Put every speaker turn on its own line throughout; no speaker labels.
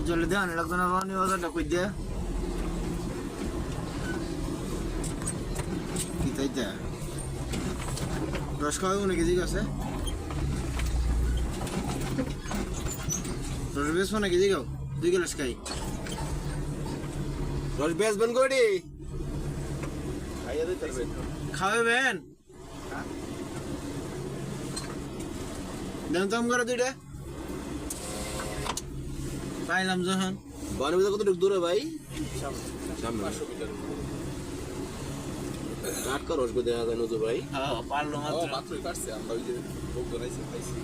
জলে দেওয়া লাগতো না পানি বাজারটা কই দিয়ে কি তাইটা রস খাওয়াবো নাকি কেজি আছে রস বেসবো নাকি কেজি গাও 2 গ্লাস খাই রস বেসবেন করি খাওয়াবেন দেন তো আম করে দুইটা পাইলাম যখন
বনবিদা কতটুকু দূরে ভাই সামনে 500 মিটার টাটকা রসগো দেখা যায় নজর ভাই
হ্যাঁ পারলো মাত্র
মাত্রই কাটছে আমরা ওই যে ভোগ বানাইছি খাইছি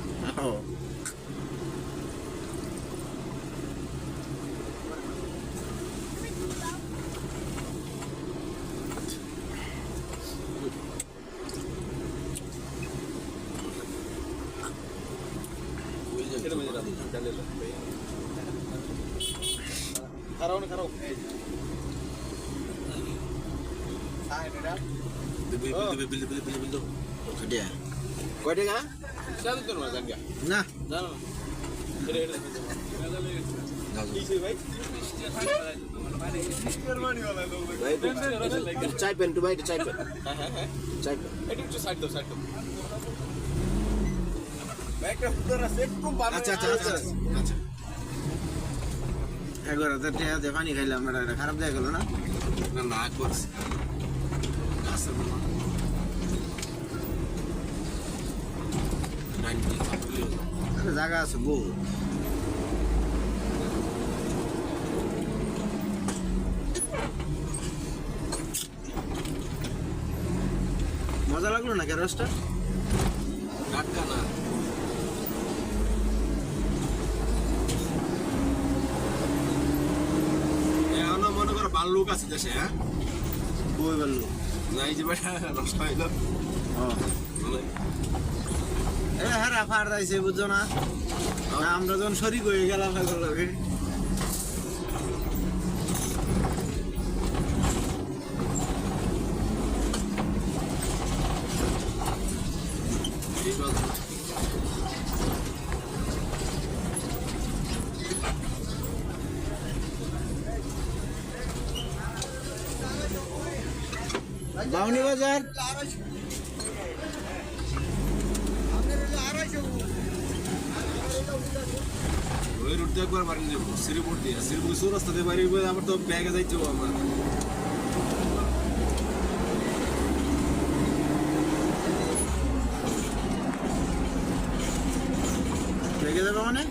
খারাও না খারাও
কয় টাকা
না
চাই পেন টু ভাই চাই পেন চাই পেন
আচ্ছা আচ্ছা আচ্ছা আচ্ছা 11,000 টাকা দিয়ে পানি খাইলাম এটা খারাপ দেয়া গেল না
না করছি
জায়গা আছে বহু মজা লাগলো না কে রসটা
টাটকা না এখনো মনে করো বাল্লুক আছে দেশে হ্যাঁ
বই বললো
নাই যে বেটা রস খাইল
হ্যাঁ ফার যাইছে বুঝছো না আমরা যখন শরিক হয়ে গেলাম এগুলোকে বাউনি বাজার
ওই রুটটা একবার বাড়ি যাবো শ্রীপুর দিয়ে শ্রীপুর রাস্তা দিয়ে বাড়ি আমার তো ব্যাগে যাইতে আমার
লেগে যাবে মানে